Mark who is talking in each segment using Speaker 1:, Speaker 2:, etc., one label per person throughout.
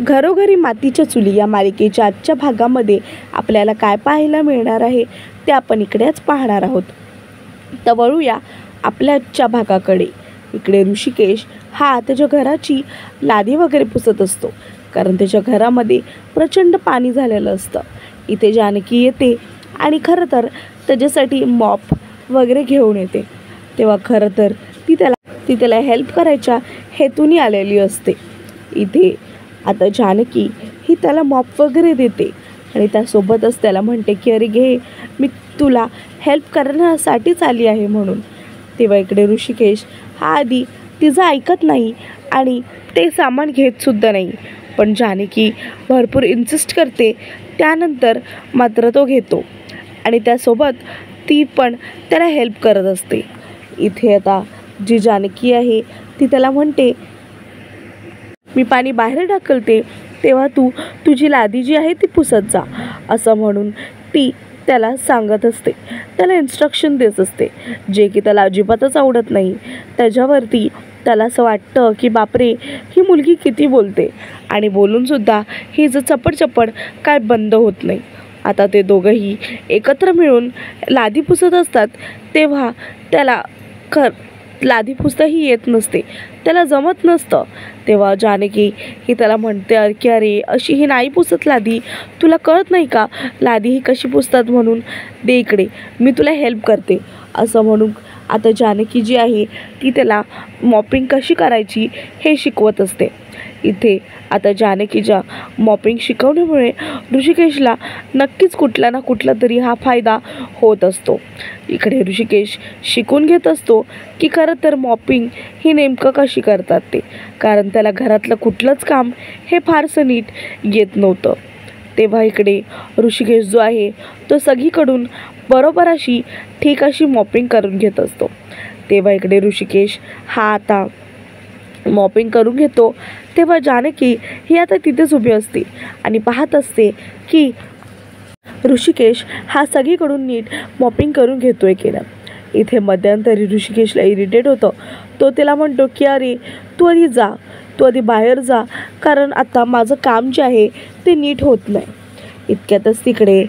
Speaker 1: घरोघरी मातीच्या चुली या मालिकेच्या आजच्या भागामध्ये आपल्याला काय पाहायला मिळणार आहे ते आपण इकडेच पाहणार आहोत. तर वळूया आपल्या आजच्या भागाकडे. इकडे ऋषिकेश हा त्याच्या घराची लादी वगैरे पुसत असतो, कारण त्याच्या घरामध्ये प्रचंड पाणी झालेलं असतं. इथे जानकी येते आणि खरं तर त्याच्यासाठी मॉप वगैरे घेऊन येते. तेव्हा खरं तर ती त्याला हेल्प करायच्या हेतूने आलेली असते. इथे आता जानकी ही त्याला मॉप वगैरे देते आणि त्यासोबतच त्याला म्हणते की अरे घे, मी तुला हेल्प करण्यासाठीच आली आहे म्हणून. तेव्हा इकडे ऋषिकेश हा आधी तिचं ऐकत नाही आणि ते सामान घेतसुद्धा नाही, पण जानकी भरपूर इन्सिस्ट करते. त्यानंतर मात्र तो घेतो आणि त्यासोबत ती पण त्याला हेल्प करत असते. इथे आता जी जानकी आहे ती त्याला म्हणते मी पाणी बाहेर ढकलते, तेव्हा तू तुझी लादी जी आहे ती पुसत जा, असं म्हणून ती त्याला सांगत असते. त्याला इन्स्ट्रक्शन देत असते, जे की त्याला अजिबातच आवडत नाही. त्याच्यावरती त्याला असं वाटतं की बापरे, ही मुलगी किती बोलते आणि बोलूनसुद्धा ही जर चपड काय बंद होत नाही. आता ते दोघंही एकत्र मिळून लादी पुसत असतात. तेव्हा त्याला लादी पुसताही येत नसते, त्याला जमत नसतं. तेव्हा जानकी ही त्याला म्हणते की अरे अशी ही नाही पुसत लादी, तुला कळत नाही का लादी ही कशी पुसतात म्हणून, दे इकडे, मी तुला हेल्प करते, असं म्हणून आता जानकी जी आहे ती त्याला मॉपिंग कशी करायची हे शिकवत असते. इथे आता जानकीच्या मॉपिंग शिकवण्यामुळे ऋषिकेशला नक्कीच कुठला ना कुठला तरी हा फायदा होत असतो. इकडे ऋषिकेश शिकून घेत असतो की खरं तर मॉपिंग ही नेमकं कशी करतात ते, कारण त्याला घरातलं कुठलंच काम हे फारसं नीट येत नव्हतं. तेव्हा इकडे ऋषिकेश जो आहे तो सगळीकडून बरोबर अशी ठीक अशी मॉपिंग करून घेत असतो. तेव्हा इकडे ऋषिकेश हा आता मॉपिंग करून घेतो. तेव्हा जानकी ही आता तिथेच उभी असते आणि पाहत असते की ऋषिकेश हा सगळीकडून नीट मॉपिंग करून घेतोय की नाही. इथे मध्यंतरी ऋषिकेशला इरिटेट होतं. तो तिला म्हणतो की अरे तू आधी बाहेर जा, कारण आता माझं काम जे आहे ते नीट होत नाही. इतक्यातच तिकडे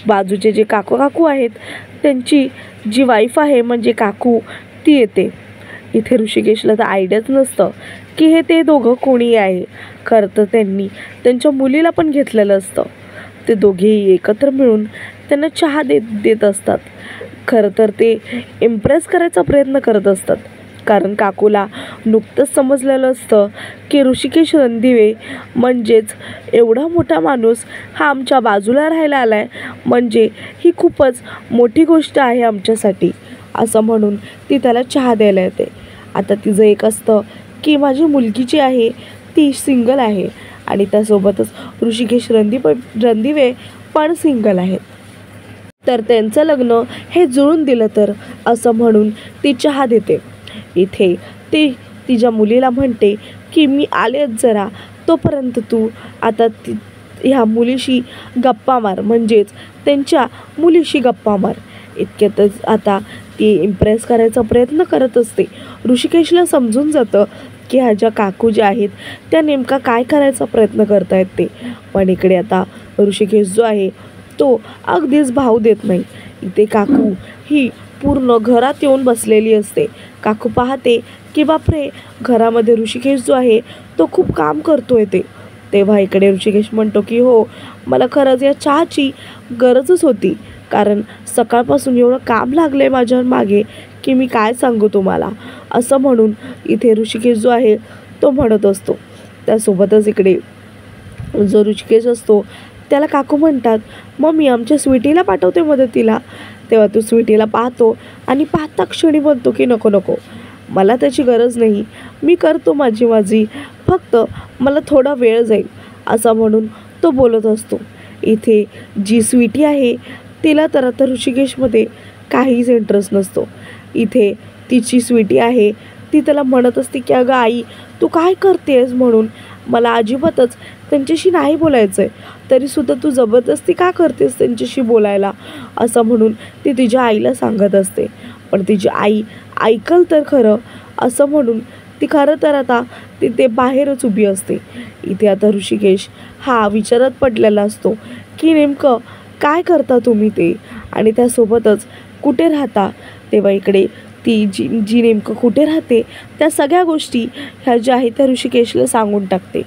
Speaker 1: बाजूचे जे काकू आहेत त्यांची जी वाईफ आहे म्हणजे काकू ती येते. इथे ऋषिकेशला तर आयडियाच नसतं की हे ते दोघं कोणी आहे. खरं तर त्यांनी त्यांच्या मुलीला पण घेतलेलं असतं. ते दोघेही एकत्र मिळून त्यांना चहा देत असतात. खरं तर ते इम्प्रेस करायचा प्रयत्न करत असतात, कारण काकूला नुकतंच समजलेलं असतं की ऋषिकेश रणदिवे म्हणजेच एवढा मोठा माणूस हा आमच्या बाजूला राहायला आला आहे, म्हणजे ही खूपच मोठी गोष्ट आहे आमच्यासाठी, असं म्हणून ती त्याला चहा द्यायला येते. आता तिचं एक असतं की माझी मुलगी जी आहे ती सिंगल आहे आणि त्यासोबतच ऋषिकेश रणदिवे पण सिंगल आहेत, तर त्यांचं लग्न हे जुळून दिलं तर, असं म्हणून ती चहा देते. इथे ती तिच्या मुलीला म्हणते की मी आलेच जरा, तोपर्यंत तू आता ह्या मुलीशी गप्पा मार, म्हणजेच त्यांच्या मुलीशी गप्पा मार. इतक्यातच आता ती इम्प्रेस करायचा प्रयत्न करत असते. ऋषिकेशला समजून जातं की ह्या ज्या काकू ज्या आहेत त्या नेमका काय करायचा प्रयत्न करतायत ते, पण इकडे आता ऋषिकेश जो आहे तो अगदीच भाव देत नाही. इथे काकू ही पूर्ण घरात येऊन बसलेली असते. काकू पाहते की बापरे, घरामध्ये ऋषिकेश जो आहे तो खूप काम करतोय ते. तेव्हा इकडे ऋषिकेश म्हणतो की हो, मला खरंच या चहाची गरजच होती, कारण सकाळपासून एवढं काम लागलं आहे माझ्या मागे की मी काय सांगू तुम्हाला, असं म्हणून इथे ऋषिकेश जो आहे तो म्हणत असतो. त्यासोबतच इकडे जो ऋषिकेश असतो त्याला काकू म्हणतात मग मी आमच्या स्वीटीला पाठवते मदतीला. तेव्हा तो स्वीटीला पाहतो आणि पाहता क्षणी म्हणतो की नको, मला त्याची गरज नाही, मी करतो माझी, फक्त मला थोडा वेळ जाईल, असं म्हणून तो बोलत असतो. इथे जी स्वीटी आहे तिला तर आता ऋषिकेशमध्ये काहीच इंटरेस्ट नसतो. इथे तिची स्वीटी आहे ती त्याला म्हणत असते की अगं आई, तू काय करतेस म्हणून, मला अजिबातच त्यांच्याशी नाही बोलायचं आहे, तरीसुद्धा तू जबरदस्ती का करतेस त्यांच्याशी बोलायला, असं म्हणून ती तिच्या आईला सांगत असते. पण तिची आई ऐकल तर खरं, असं म्हणून ती खरं तर आता तिथे बाहेरच उभी असते. इथे आता ऋषिकेश हा विचारात पडलेला असतो की नेमकं काय करता तुम्ही ते, आणि त्यासोबतच कुठे राहता. तेव्हा इकडे ती जी जी नेमकं कुठे राहते त्या सगळ्या गोष्टी ह्या ज्या आहेत त्या ऋषिकेशला सांगून टाकते.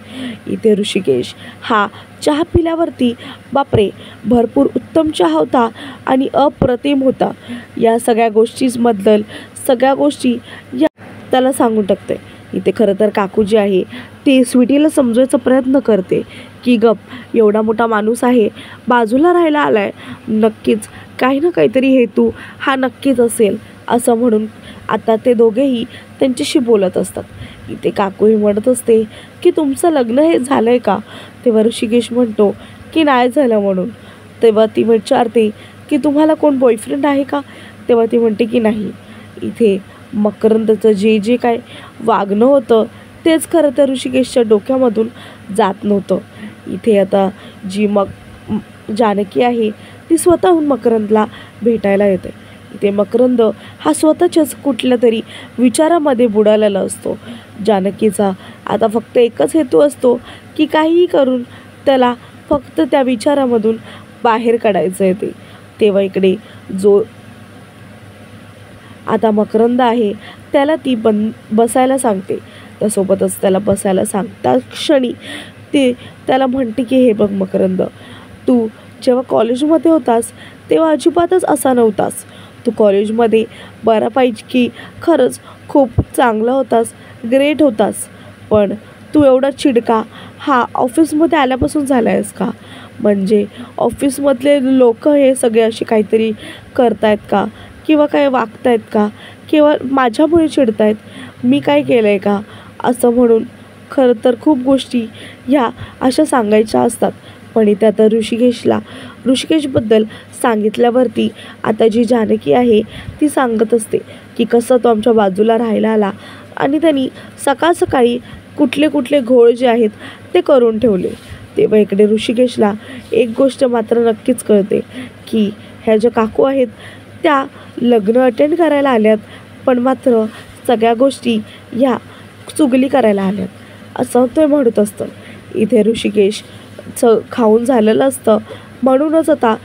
Speaker 1: इथे ऋषिकेश हा चहा पिल्यावरती बापरे भरपूर उत्तम चहा होता आणि अप्रतिम होता, या सगळ्या गोष्टींबद्दल सगळ्या गोष्टी या त्याला सांगून टाकते. इथे खरं तर काकू जी आहे ती स्वीटीला समजवायचा प्रयत्न करते की गप, एवढा मोठा माणूस आहे, बाजूला राहायला आलाय, नक्कीच काही ना काहीतरी हेतू हा नक्कीच असेल, असं म्हणून आता ते दोघेही त्यांच्याशी बोलत असतात. इथे काकूही म्हणत असते की तुमचं लग्न हे झालं आहे का. तेव्हा ऋषिकेश म्हणतो की नाही झालं म्हणून. तेव्हा ती विचारते की तुम्हाला कोण बॉयफ्रेंड आहे का. तेव्हा ती म्हणते की नाही. इथे मकरंदचं जे जे काय वागणं होतं तेच खरं तर ऋषिकेशच्या डोक्यामधून जात नव्हतं. इथे आता जी जानकी आहे ती स्वतःहून मकरंदला भेटायला येते. इथे मकरंद हा स्वतःच्याच कुठल्या तरी विचारामध्ये बुडालेला असतो. जानकीचा आता फक्त एकच हेतू असतो की काहीही करून त्याला फक्त त्या विचारामधून बाहेर काढायचं आहे ते. तेव्हा इकडे जो आता मकरंद आहे त्याला ती बसायला सांगते. त्यासोबतच त्याला बसायला सांगता क्षणी ते त्याला म्हणते की हे बघ मकरंद, तू जेव्हा कॉलेजमध्ये होतास तेव्हा अजिबातच असा नव्हतास. तू कॉलेजमध्ये बऱ्यापैकी खरंच खूप चांगला होतास, ग्रेट होतास, पण तू एवढा चिडका हा ऑफिसमध्ये आल्यापासून झाला आहेस का. म्हणजे ऑफिसमधले लोक हे सगळे असे काहीतरी करतायत का, किंवा काय वागतायत का, किंवा माझ्यामुळे चिडतायत, मी काय केलं आहे का, असं म्हणून खरं तर खूप गोष्टी ह्या अशा सांगायच्या असतात. पण इथे आता ऋषिकेशबद्दल सांगितल्यावरती आता जी जानकी आहे ती सांगत असते की कसं तो आमच्या बाजूला राहायला आला आणि त्यांनी सकाळ सकाळी कुठले कुठले घोळ जे आहेत ते करून ठेवले. तेव्हा इकडे ऋषिकेशला एक गोष्ट मात्र नक्कीच कळते की ह्या ज्या काकू आहेत त्या लग्न अटेंड करायला आल्यात, पण मात्र सगळ्या गोष्टी ह्या चुगली करायला आल्यात, असं ते म्हणत असतं. इथे ऋषिकेश खाऊन झालेलं असतं. म्हणूनच आता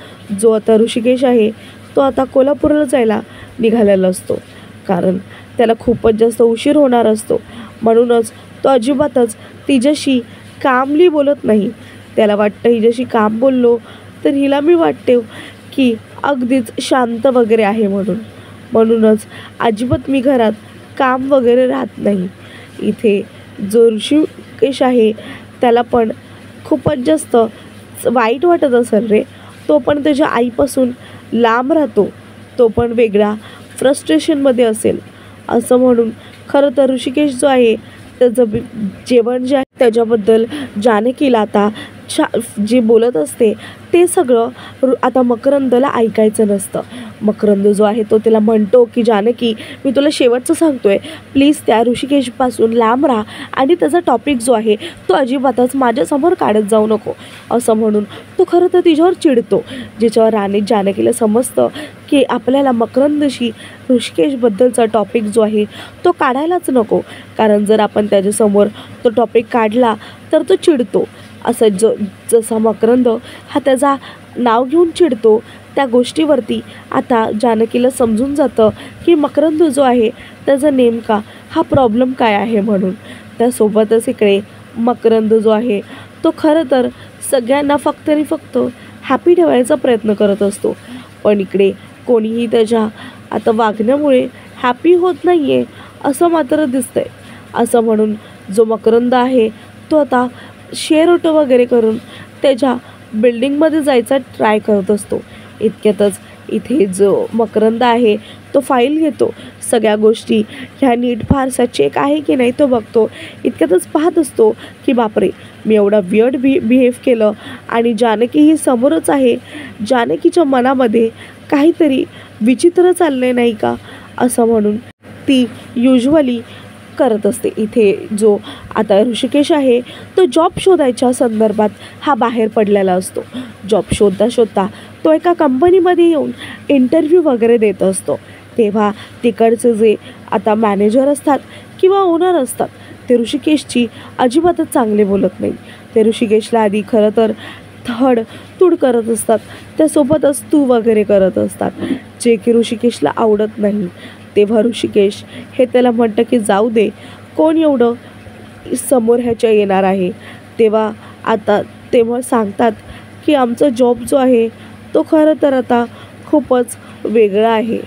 Speaker 1: जो आता ऋषिकेश आहे तो आता कोल्हापूरला जायला निघालेला असतो, कारण त्याला खूपच जास्त उशीर होणार असतो. म्हणूनच तो अजिबातच तिच्याशी कामली बोलत नाही. त्याला वाटतं हिच्याशी काम बोललो तर हिला मी वाटते की अगदीच शांत वगैरे आहे म्हणूनच अजिबात मी घरात काम वगैरे राहत नाही. इथे जो ऋषिकेश आहे त्याला पण खूपच जास्त वाईट वाटत असेल रे. तो पण त्याच्या आईपासून लांब राहतो, तो पण वेगळा फ्रस्ट्रेशनमध्ये असेल, असं म्हणून खरं तर ऋषिकेश जो आहे त्याचं जेवण जे आहे त्याच्याबद्दल जानकीला आता जे बोलत असते ते सगळं आता मकरंदला ऐकायचं नसतं. मकरंद जो आहे तो तिला म्हणतो की जानकी, मी तुला शेवटचं सांगतोय, प्लीज त्या ऋषिकेशपासून लांब राहा आणि त्याचा टॉपिक जो आहे तो अजिबातच माझ्यासमोर काढत जाऊ नको, असं म्हणून तो खरं तर तिच्यावर चिडतो. ज्याच्यावर जानकीला समजतं की आपल्याला मकरंदशी ऋषिकेशबद्दलचा टॉपिक जो आहे तो काढायलाच नको, कारण जर आपण त्याच्यासमोर तो टॉपिक काढला तर तो चिडतो. असं जसा मकरंद हा त्याचा नाव घेऊन चिडतो त्या गोष्टीवरती आता जानकीला समजून जातं की मकरंद जो आहे त्याचा नेमका हा प्रॉब्लेम काय आहे म्हणून. त्यासोबतच इकडे मकरंद जो आहे तो खरं तर सगळ्यांना फक्त आणि फक्त हॅपी ठेवायचा प्रयत्न करत असतो, पण इकडे कोणीही त्याच्या आता वागण्यामुळे हॅपी होत नाही आहे असं मात्र दिसतंय. असं म्हणून जो मकरंद आहे तो आता शेअर ऑटो वगैरे करून त्याच्या बिल्डिंगमध्ये जायचा ट्राय करत असतो. इतक्यातच इथे जो मकरंद आहे तो फाईल घेतो, सगळ्या गोष्टी ह्या नीट फारसा चेक आहे की नाही तो बघतो. इतक्यातच पाहत असतो की बापरे, मी एवढा वियर्ड बिहेव केलं आणि जानकी ही समोरच आहे, जानकीच्या मनामध्ये काहीतरी विचित्र चालले नाही का, असं म्हणून ती युजली करत असते. इथे जो आता ऋषिकेश आहे तो जॉब शोधायच्या संदर्भात हा बाहेर पडलेला असतो. जॉब शोधता तो एका कंपनीमध्ये येऊन इंटरव्ह्यू वगैरे देत असतो. तेव्हा तिकडचे जे आता मॅनेजर असतात किंवा ओनर असतात ते ऋषिकेशची अजिबातच चांगले बोलत नाही. ते ऋषिकेशला आधी खरं तर तूड करत असतात, त्यासोबतच तू वगैरे करत असतात, जे की ऋषिकेशला आवडत नाही. तेव्हा ऋषिकेश हे त्याला म्हणतं की जाऊ दे, कोण एवढं समोर ह्याच्या येणार आहे. तेव्हा सांगतात की आमचा जॉब जो आहे तो खरं तर आता खूपच वेगळा आहे.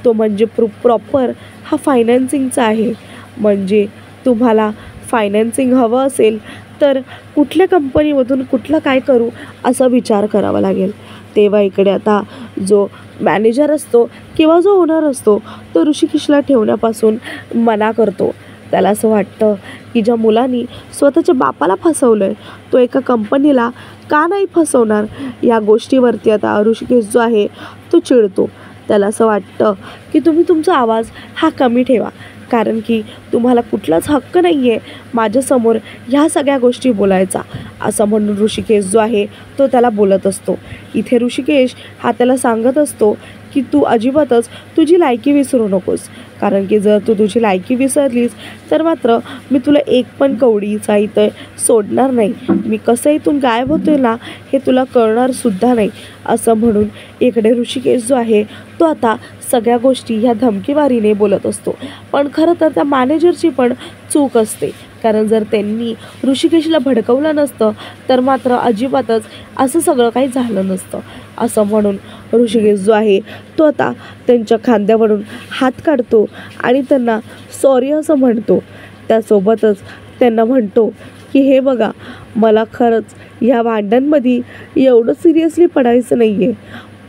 Speaker 1: तो म्हणजे प्रॉपर हा फायनान्सिंगचा आहे. म्हणजे तुम्हाला फायनान्सिंग हवं असेल तर कुठल्या कंपनीमधून कुठलं काय करू असा विचार करावा लागेल. तेव्हा इकडे आता जो मॅनेजर असतो किंवा जो ओनर असतो तो ऋषिकेशला ठेवण्यापासून मना करतो. त्याला असं वाटतं की ज्या मुलांनी स्वतःच्या बापाला फसवलं आहे तो एका कंपनीला का नाही फसवणार. या गोष्टीवरती आता ऋषिकेश जो आहे तो चिडतो. त्याला असं वाटतं की तुम्ही तुमचा आवाज हा कमी ठेवा, कारण की तुम्हाला कुठलाच हक्क नाही आहे माझ्यासमोर ह्या सगळ्या गोष्टी बोलायचा, असं म्हणून ऋषिकेश जो आहे तो त्याला बोलत असतो. इथे ऋषिकेश हा त्याला सांगत असतो की तू अजिबातच तुझी लायकी विसरू नकोस, कारण की जर तू तुझी लायकी विसरलीस तर मात्र मी तुला एक पण कवडीचा इथं सोडणार नाही. मी कसं इथून गायब होते ना हे तुला कळणारसुद्धा नाही. असं म्हणून इकडे ऋषिकेश जो आहे तो आता सगळ्या गोष्टी ह्या धमकीवारीने बोलत असतो. पण खरं तर त्या मॅनेजरची पण चूक असते, कारण जर त्यांनी ऋषिकेशला भडकवलं नसतं तर मात्र अजिबातच असं सगळं काही झालं नसतं. असं म्हणून ऋषिकेश जो आहे तो आता त्यांच्या खांद्यावरून हात काढतो आणि त्यांना सॉरी असं म्हणतो. त्यासोबतच त्यांना म्हणतो की हे बघा, मला खरंच ह्या भांडणांमध्ये एवढं सिरियसली पडायचं नाही आहे,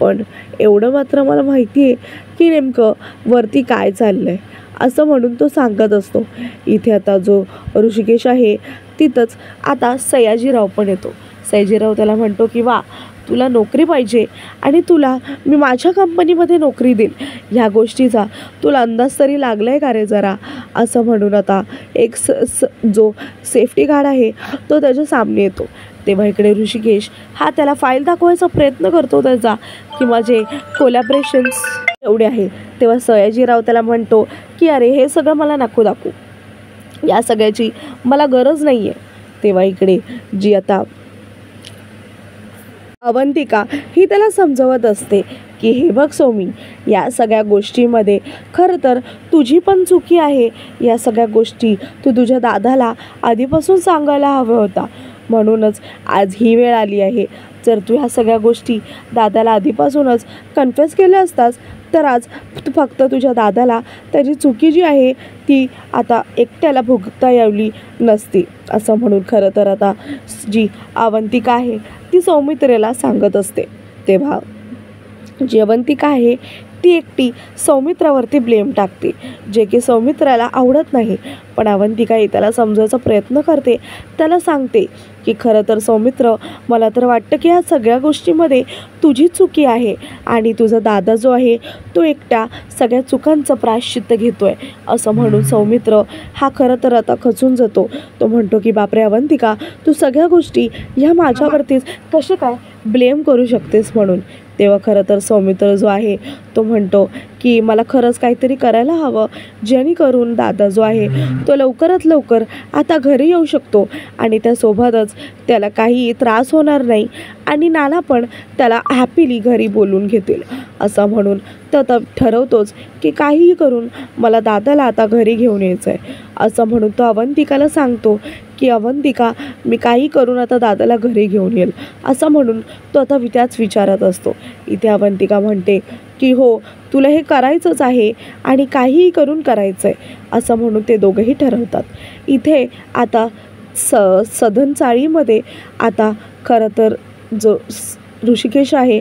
Speaker 1: पण एवढं मात्र मला माहिती आहे की नेमकं वरती काय चाललं आहे, असं म्हणून तो सांगत असतो. इथे आता जो ऋषिकेश आहे तिथंच आता सयाजीराव पण येतो. सयाजीराव त्याला म्हणतो की वा, तुला नोकरी पाहिजे आणि तुला मी माझ्या कंपनीमध्ये नोकरी देईन, ह्या गोष्टीचा तुला अंदाज तरी लागला आहे का रे जरा, असं म्हणून आता एक जो सेफ्टी गार्ड आहे तो त्याच्या सामने येतो. तेव्हा इकडे ऋषिकेश हा त्याला फाईल दाखवायचा प्रयत्न करतो त्याचा की माझे कोलॅबरेशन्स एवढे आहे. तेव्हा सयाजीराव त्याला म्हणतो की अरे हे सगळं मला नको दाखवू, या सगळ्याची मला गरज नाही आहे. तेव्हा इकडे जी आता अवंतिका ही त्याला समजवत असते की हे बघ सौमी, या सगळ्या गोष्टीमध्ये खरं तर तुझी पण चुकी आहे. या सगळ्या गोष्टी तू तुझ्या दादाला आधीपासून सांगायला हवं होता, म्हणूनच आज ही वेळ आली आहे. जर तू ह्या सगळ्या गोष्टी दादाला आधीपासूनच कन्फेस केल्या असतास तर आज फक्त तुझ्या दादाला त्याची चुकी जी आहे ती आता एकट्याला भोगता यावी नसती, असं म्हणून खरं तर आता जी अवंतिका आहे ती सौमित्रेला सांगत असते. तेव्हा जी अवंतिका आहे ती एकटी सौमित्रावरती ब्लेम टाकते, जे की सौमित्राला आवडत नाही. पण अवंतिका त्याला समजायचा प्रयत्न करते. त्याला सांगते की खरं तर सौमित्र, मला तर वाटतं की ह्या सगळ्या गोष्टीमध्ये तुझी चुकी आहे आणि तुझा दादा जो आहे तो एकट्या सगळ्या चुकांचं प्रायश्चित्त घेतो आहे, असं म्हणून सौमित्र हा खरं तर आता खचून जातो. तो म्हणतो की बापरे अवंतिका, तू सगळ्या गोष्टी ह्या माझ्यावरतीच कसे काय ब्लेम करू शकतेस म्हणून. तेव्हा खरं तर सौमित्र जो आहे तो म्हणतो की मला खरंच काहीतरी करायला हवं, जेणेकरून दादा जो आहे तो लवकरात लवकर आता घरी येऊ शकतो आणि त्यासोबतच त्याला काही त्रास होणार नाही आणि नाना पण त्याला हॅपीली घरी बोलून घेतील. असं म्हणून तो आता ठरवतोच की काहीही करून मला दादाला आता घरी घेऊन यायचं आहे. असं म्हणून तो अवंतिकाला सांगतो की अवंतिका, मी काही करून आता दादाला घरी घेऊन येईल, असं म्हणून तो आता त्याच विचारत असतो. इथे अवंतिका म्हणते की हो, तुला हे करायचंच आहे आणि काहीही करून करायचं आहे, असं म्हणून ते दोघंही ठरवतात. इथे आता सधन चाळीमध्ये आता खरं तर जो ऋषिकेश आहे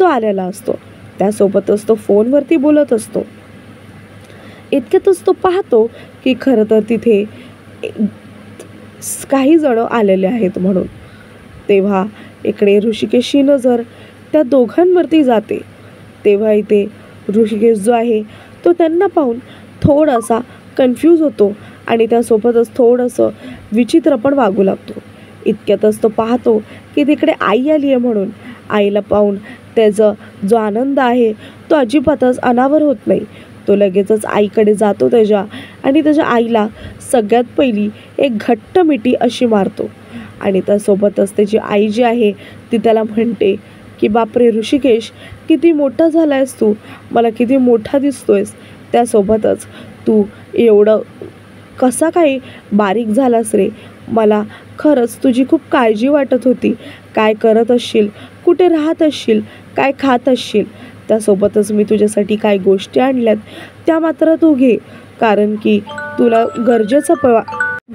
Speaker 1: तो आलेला असतो. त्यासोबतच तो फोनवरती बोलत असतो. इतक्यातच तो पाहतो की खरं तर तिथे काही जण आलेले आहेत म्हणून. तेव्हा इकडे ऋषिकेशची नजर त्या दोघांवरती जाते. तेव्हा इथे ऋषिकेश जो आहे तो त्यांना पाहून थोडासा कन्फ्यूज होतो आणि त्यासोबतच थोडंसं विचित्र पण वागू लागतो. इतक्यातच तो पाहतो की तिकडे आई आली आहे म्हणून. आईला पाहून त्याचा जो आनंद आहे तो अजिबातच अनावर होत नाही. तो लगेचच आईकडे जातो त्याच्या आणि त्याच्या आईला सगळ्यात पहिली एक घट्ट मिठी अशी मारतो. आणि त्यासोबतच त्याची आई जी आहे ती त्याला म्हणते की बापरे ऋषिकेश, किती मोठा झाला आहेस तू, मला किती मोठा दिसतोयस. त्यासोबतच तू एवढं कसा काही बारीक झालास रे, मला खरंच तुझी खूप काळजी वाटत होती. काय करत असशील, कुठे राहत असशील, काय खात असशील. त्यासोबतच मी तुझ्यासाठी काही गोष्टी आणल्यात, त्या मात्र तू घे, कारण की तुला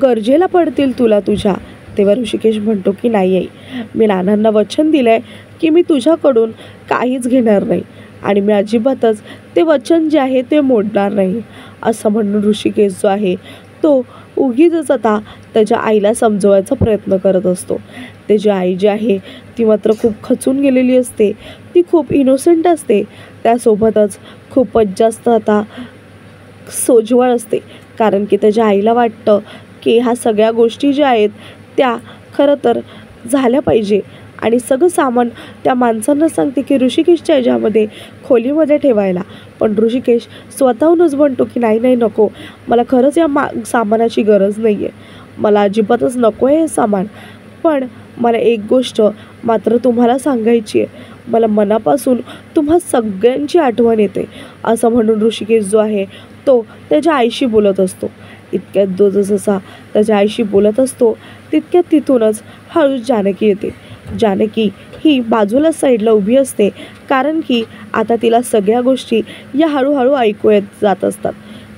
Speaker 1: गरजेला पडतील तुला तुझ्या. तेव्हा ऋषिकेश म्हणतो की नाही आई, मी नानांना वचन दिलं आहे की मी तुझ्याकडून काहीच घेणार नाही आणि मी अजिबातच ते वचन जे आहे ते मोडणार नाही. असं म्हणून ऋषिकेश जो आहे तो उगीचच आता त्याच्या आईला समजवायचा प्रयत्न करत असतो. त्याची आई जी आहे ती मात्र खूप खचून गेलेली असते, ती खूप इनोसेंट असते. त्यासोबतच खूपच जास्त आता सोज्वळ असते, कारण की त्याच्या आईला वाटतं की ह्या सगळ्या गोष्टी ज्या आहेत त्या खरं तर झाल्या पाहिजे. आणि सगळं सामान त्या माणसांना सांगते की ऋषिकेशच्या ह्याच्यामध्ये खोलीमध्ये ठेवायला. पण ऋषिकेश स्वतःहूनच म्हणतो की नाही नाही नको, मला खरंच या सामानाची गरज नाही आहे, मला अजिबातच नको आहे हे सामान. पण मला एक गोष्ट मात्र तुम्हाला सांगायची आहे, मला मनापासून तुम्हा सगळ्यांची आठवण येते. असं म्हणून ऋषिकेश जो आहे तो त्याच्या आईशी बोलत असतो. इतक्यात जो जसा त्याच्या आईशी बोलत असतो तितक्यात तिथूनच हळूच जानकी येते. जानकी ही बाजूला साईडला उभी असते, कारण की आता तिला सगळ्या गोष्टी या हळूहळू ऐकू येत जात असतात.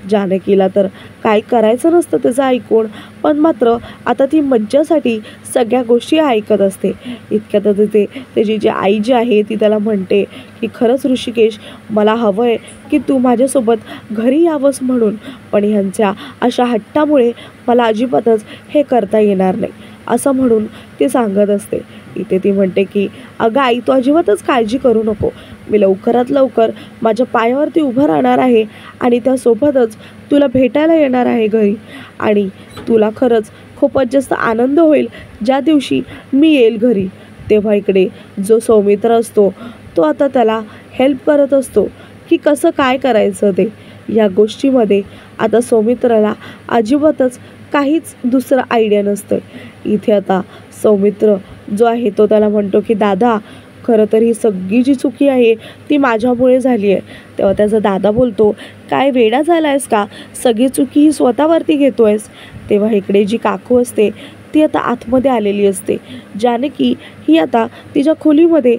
Speaker 1: जानकीला तर काय करायचं नसतं त्याचं ऐकून, पण मात्र आता ती मज्जासाठी सगळ्या गोष्टी ऐकत असते. इतक्यात तिथे त्याची जी आई जी आहे ती त्याला म्हणते की खरंच ऋषिकेश, मला हवं आहे की तू माझ्यासोबत घरी यावंस म्हणून, पण ह्यांच्या अशा हट्टामुळे मला अजिबातच हे करता येणार नाही. असं म्हणून ती सांगत असते. इथे ती म्हणते की अगं आई, तू अजिबातच काळजी करू नको, मी लवकरात लवकर माझ्या पायावरती उभं राहणार आहे आणि त्यासोबतच तुला भेटायला येणार आहे घरी. आणि तुला खरंच खूपच जास्त आनंद होईल ज्या दिवशी मी येईल घरी. तेव्हा इकडे जो सौमित्र असतो तो आता त्याला हेल्प करत असतो की कसं काय करायचं ते या गोष्टीमध्ये. आता सौमित्राला अजिबातच काहीच दुसरं आयडिया नसतं. इथे आता सौमित्र जो आहे तो त्याला म्हणतो की दादा, खरं तर ही सगळी जी चुकी आहे ती माझ्यामुळे झाली आहे. तेव्हा त्याचा दादा बोलतो, काय वेडा झाला आहेस का, सगळी चुकी ही स्वतःवरती घेतो आहेस. तेव्हा इकडे जी काकू असते ती आता आतमध्ये आलेली असते. जानकी ही आता तिच्या खोलीमध्ये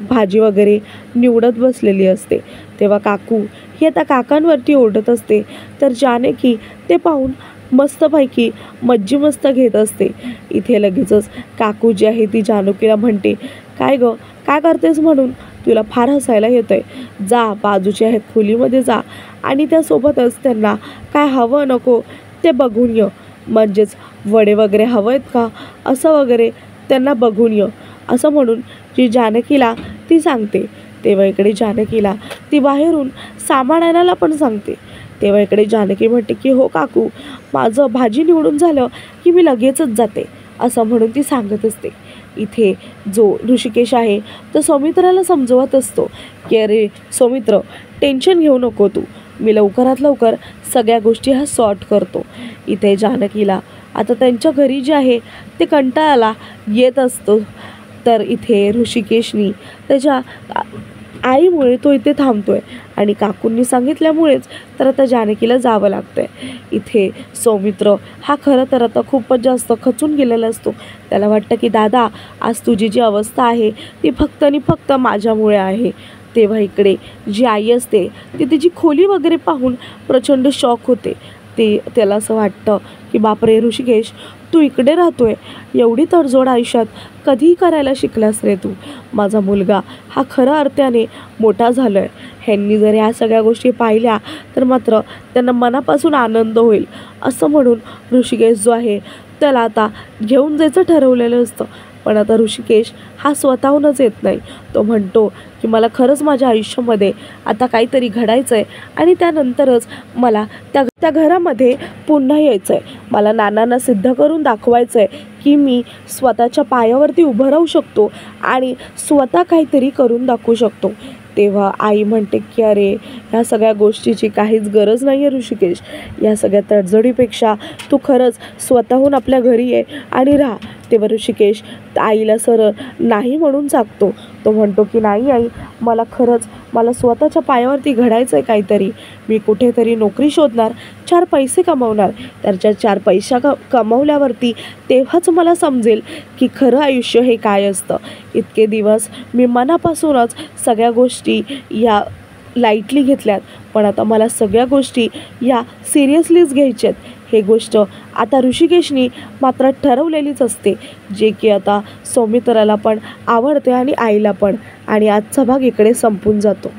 Speaker 1: भाजी वगैरे निवडत बसलेली असते. तेव्हा काकू ही आता काकांवरती ओरडत असते, तर जानकी ते पाहून मस्तपैकी मज्जी मस्त घेत असते. इथे लगेचच काकू जी आहे ती जानकीला म्हणते, काय गं, काय करतेस म्हणून, तुला फार हसायला येतंय, जा बाजूच्या ह्या खोलीमध्ये जा आणि त्यासोबतच त्यांना काय हवं नको ते बघून ये, म्हणजेच वडे वगैरे हवं आहेत का असं वगैरे त्यांना बघून ये. असं म्हणून जी जानकीला ती सांगते. तेव्हा इकडे जानकीला ती बाहेरून सामान आणायला पण सांगते. तेव्हा इकडे जानकी म्हणते की हो काकू, माझं भाजी निवडून झालं की मी लगेचच जाते, असं म्हणून ती सांगत असते. इथे जो ऋषिकेश आहे तो सौमित्राला समजवत असतो की अरे सौमित्र, टेन्शन घेऊ नको तू, मी लवकरात लवकर सगळ्या गोष्टी हा सॉर्ट करतो. इथे जानकीला आता त्यांच्या घरी जे आहे ते कंटाळाला येत असतो, तर इथे ऋषिकेशनी त्याच्या आईमुळे तो इथे थांबतोय आणि काकूंनी सांगितल्यामुळेच तर आता जानकीला जावं लागतंय. इथे सौमित्र हा खरं तर आता खूपच जास्त खचून गेलेला असतो. त्याला वाटतं की दादा, आज तुझी जी अवस्था आहे ती फक्त आणि फक्त माझ्यामुळे आहे. तेव्हा इकडे जी आई असते ती तिची खोली वगैरे पाहून प्रचंड शॉक होते. त्याला असं वाटतं की बापरे ऋषिकेश, तू इकडे राहतोय, एवढी तडजोड आयुष्यात कधी करायला शिकलास रे तू. माझा मुलगा हा खऱ्या अर्थाने मोठा झाला आहे. ह्यांनी जर ह्या सगळ्या गोष्टी पाहिल्या तर मात्र त्यांना मनापासून आनंद होईल. असं म्हणून ऋषिकेश जो आहे त्याला आता घेऊन जायचं ठरवलेलं असतं. पण आता ऋषिकेश हा स्वतःहूनच येत नाही. तो म्हणतो की मला खरंच माझ्या आयुष्यामध्ये आता काहीतरी घडायचं आहे आणि त्यानंतरच मला त्या घरामध्ये पुन्हा यायचं आहे. मला नानांना सिद्ध करून दाखवायचं आहे की मी स्वतःच्या पायावरती उभं राहू शकतो आणि स्वतः काहीतरी करून दाखवू शकतो. तेव्हा आई म्हणते की अरे ह्या सगळ्या गोष्टीची काहीच गरज नाही आहे ऋषिकेश. या सगळ्या तडजोडीपेक्षा तू खरंच स्वतःहून आपल्या घरी ये आणि राहा. तेव्हा ऋषिकेश आईला सरळ नाही म्हणून सांगतो. तो म्हणतो की नाही आई, मला स्वतःच्या पायावरती घडायचं आहे काहीतरी. मी कुठेतरी नोकरी शोधणार, 4 पैसे कमवणार. त्याच्या 4 पैसा कमवल्यावरती तेव्हाच मला समजेल की खरं आयुष्य हे काय असतं. इतके दिवस मी मनापासूनच सगळ्या गोष्टी या लाईटली घेतल्यात, पण आता मला सगळ्या गोष्टी या सिरियसलीच घ्यायच्यात. हे गोष्ट आता ऋषिकेशनी मात्र ठरवलेलीच असते, जे की आता सौमित्राला पण आवडते आणि आईला पण. आणि आजचा भाग इकडे संपून जातो.